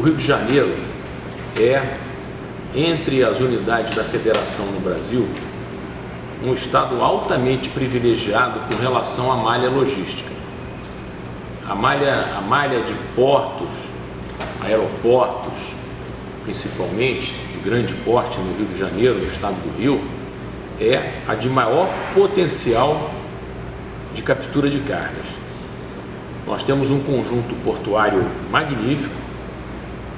O Rio de Janeiro é, entre as unidades da federação no Brasil, um estado altamente privilegiado com relação à malha logística. A malha de portos, aeroportos, principalmente de grande porte no Rio de Janeiro, no estado do Rio, é a de maior potencial de captura de cargas. Nós temos um conjunto portuário magnífico,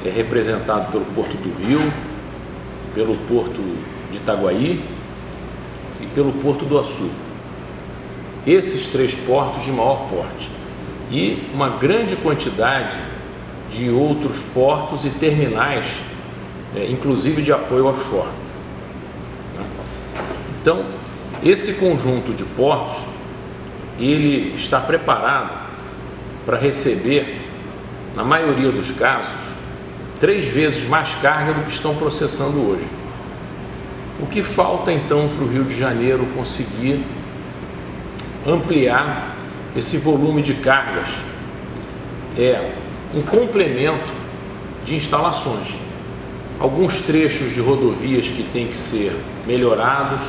representado pelo Porto do Rio, pelo Porto de Itaguaí e pelo Porto do Açu. Esses três portos de maior porte e uma grande quantidade de outros portos e terminais, inclusive de apoio offshore. Então, esse conjunto de portos, ele está preparado para receber, na maioria dos casos, 3 vezes mais carga do que estão processando hoje. O que falta então para o Rio de Janeiro conseguir ampliar esse volume de cargas? É um complemento de instalações. Alguns trechos de rodovias que têm que ser melhorados,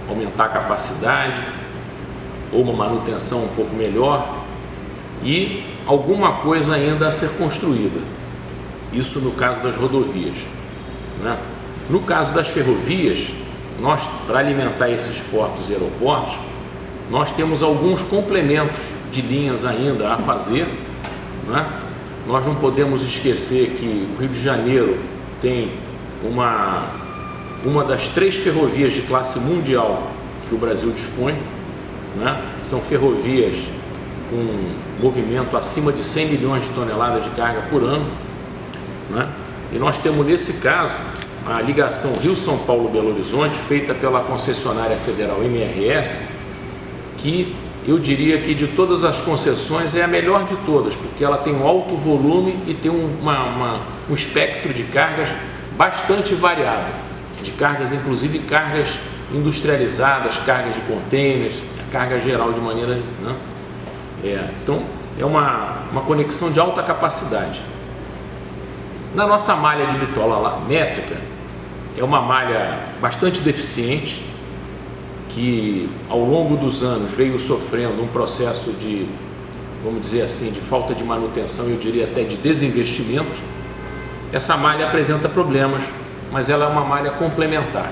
aumentar a capacidade, ou uma manutenção um pouco melhor, e alguma coisa ainda a ser construída. Isso no caso das rodovias, né? No caso das ferrovias, nós, para alimentar esses portos e aeroportos, nós temos alguns complementos de linhas ainda a fazer, né? Nós não podemos esquecer que o Rio de Janeiro tem uma das 3 ferrovias de classe mundial que o Brasil dispõe, né? São ferrovias com movimento acima de 100 milhões de toneladas de carga por ano, né? E nós temos nesse caso a ligação Rio-São Paulo-Belo Horizonte, feita pela concessionária federal MRS, que eu diria que de todas as concessões é a melhor de todas, porque ela tem um alto volume e tem um espectro de cargas bastante variado, de cargas, inclusive cargas industrializadas, cargas de contêineres, carga geral de maneira, né? Então é uma conexão de alta capacidade. Na nossa malha de bitola métrica, é uma malha bastante deficiente, que ao longo dos anos veio sofrendo um processo de, vamos dizer assim, de falta de manutenção, eu diria até de desinvestimento. Essa malha apresenta problemas, mas ela é uma malha complementar.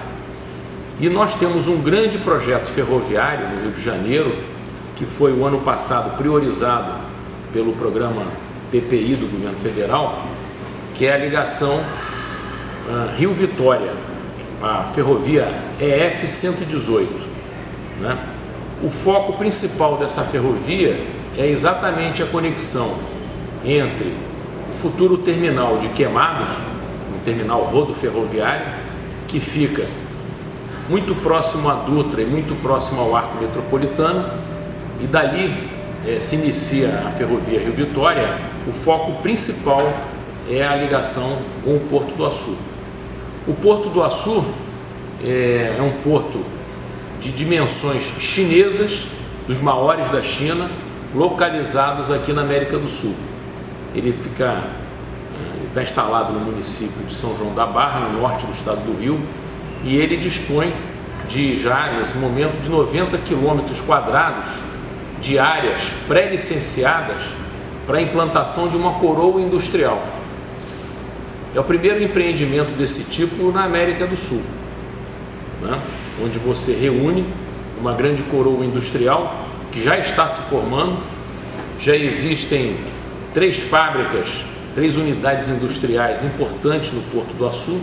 E nós temos um grande projeto ferroviário no Rio de Janeiro, que foi o ano passado priorizado pelo programa PPI do governo federal, que é a ligação Rio-Vitória, a ferrovia EF-118, né? O foco principal dessa ferrovia é exatamente a conexão entre o futuro terminal de Queimados, um terminal rodoferroviário, que fica muito próximo à Dutra e muito próximo ao Arco Metropolitano, e dali se inicia a ferrovia Rio-Vitória. O foco principal é a ligação com o Porto do Açu. O Porto do Açu é um porto de dimensões chinesas, dos maiores da China, localizados aqui na América do Sul. Ele está instalado no município de São João da Barra, no norte do estado do Rio, e ele dispõe de, já nesse momento, de 90 quilômetros quadrados de áreas pré-licenciadas para a implantação de uma coroa industrial. É o primeiro empreendimento desse tipo na América do Sul, né? Onde você reúne uma grande coroa industrial que já está se formando. Já existem 3 fábricas, 3 unidades industriais importantes no Porto do Açu.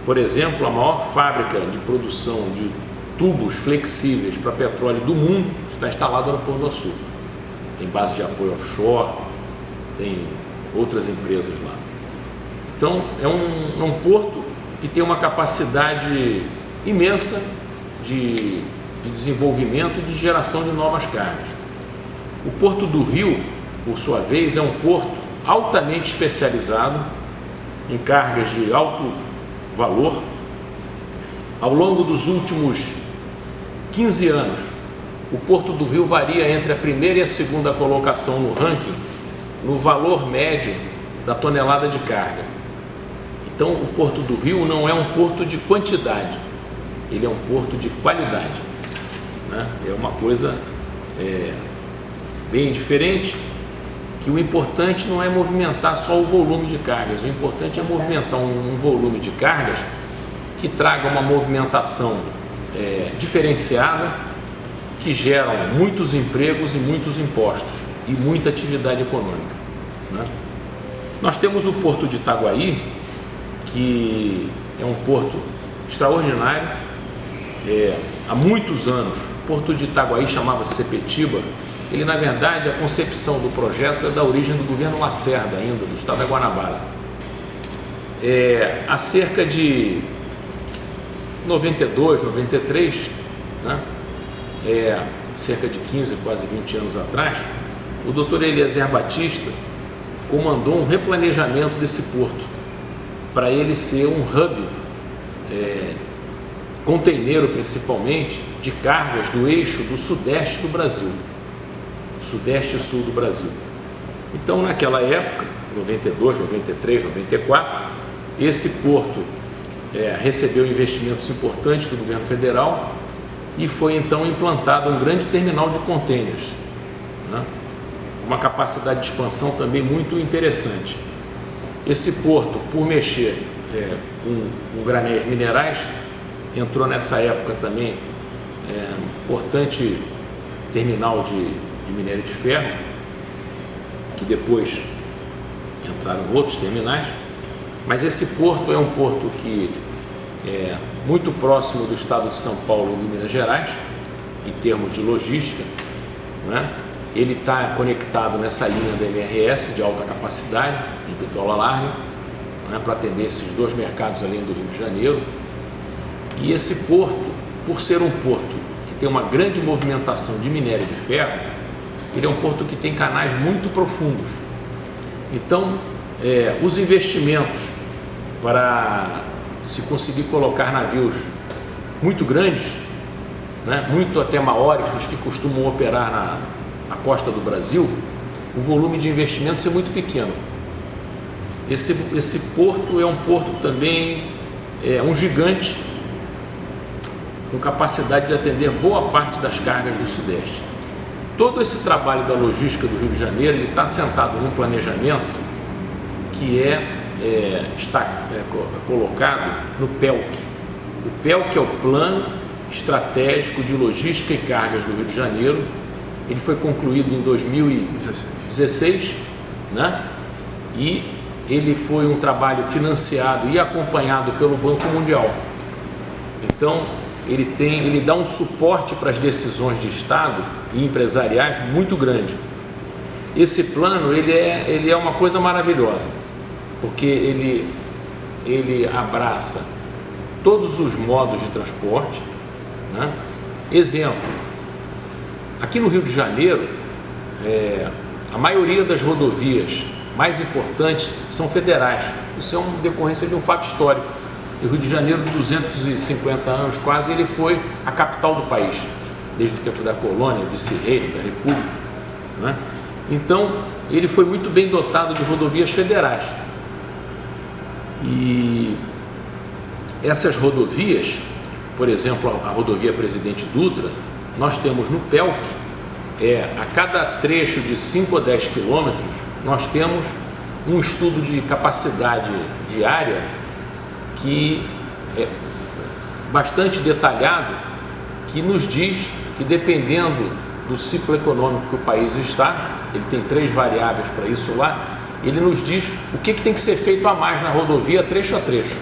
Por exemplo, a maior fábrica de produção de tubos flexíveis para petróleo do mundo está instalada no Porto do Açu. Tem base de apoio offshore, tem outras empresas lá. Então é um porto que tem uma capacidade imensa de desenvolvimento e de geração de novas cargas. O Porto do Rio, por sua vez, é um porto altamente especializado em cargas de alto valor. Ao longo dos últimos 15 anos, o Porto do Rio varia entre a primeira e a segunda colocação no ranking, no valor médio da tonelada de carga. Então o Porto do Rio não é um porto de quantidade, ele é um porto de qualidade, né? É uma coisa bem diferente, que o importante não é movimentar só o volume de cargas, o importante é movimentar um volume de cargas que traga uma movimentação diferenciada, que geram muitos empregos e muitos impostos e muita atividade econômica, né? Nós temos o Porto de Itaguaí, que é um porto extraordinário. Há muitos anos, o Porto de Itaguaí chamava-se Sepetiba. Ele, na verdade, a concepção do projeto é da origem do governo Lacerda, ainda, do estado da Guanabara. Há cerca de 92, 93, né? Cerca de 15, quase 20 anos atrás, o Dr. Eliezer Batista comandou um replanejamento desse porto para ele ser um hub container, principalmente, de cargas do eixo do sudeste do Brasil, sudeste e sul do Brasil. Então, naquela época, 92, 93, 94, esse porto recebeu investimentos importantes do governo federal e foi então implantado um grande terminal de contêineres, né? Uma capacidade de expansão também muito interessante. Esse porto, por mexer com granéis minerais, entrou nessa época também importante terminal de minério de ferro, que depois entraram outros terminais, mas esse porto é um porto que é muito próximo do estado de São Paulo e de Minas Gerais, em termos de logística, né? Ele está conectado nessa linha da MRS de alta capacidade, de bitola larga, né, para atender esses dois mercados além do Rio de Janeiro. E esse porto, por ser um porto que tem uma grande movimentação de minério de ferro, ele é um porto que tem canais muito profundos. Então, os investimentos para se conseguir colocar navios muito grandes, né, muito até maiores dos que costumam operar na costa do Brasil, o volume de investimentos é muito pequeno. Esse porto é um porto também, um gigante, com capacidade de atender boa parte das cargas do Sudeste. Todo esse trabalho da logística do Rio de Janeiro está assentado num planejamento que está colocado no PELC. O PELC é o Plano Estratégico de Logística e Cargas do Rio de Janeiro. Ele foi concluído em 2016, né? E ele foi um trabalho financiado e acompanhado pelo Banco Mundial. Então, ele dá um suporte para as decisões de Estado e empresariais muito grande. Esse plano ele é uma coisa maravilhosa, porque ele abraça todos os modos de transporte, né? Exemplo, aqui no Rio de Janeiro, a maioria das rodovias mais importantes são federais. Isso é uma decorrência de um fato histórico. O Rio de Janeiro, 250 anos quase, ele foi a capital do país, desde o tempo da colônia, vice-reino, da república, né? Então, ele foi muito bem dotado de rodovias federais. E essas rodovias, por exemplo, a rodovia Presidente Dutra, nós temos no PELC, a cada trecho de 5 a 10 quilômetros, nós temos um estudo de capacidade viária que é bastante detalhado, que nos diz que, dependendo do ciclo econômico que o país está, ele tem 3 variáveis para isso lá, ele nos diz o que tem que ser feito a mais na rodovia trecho a trecho.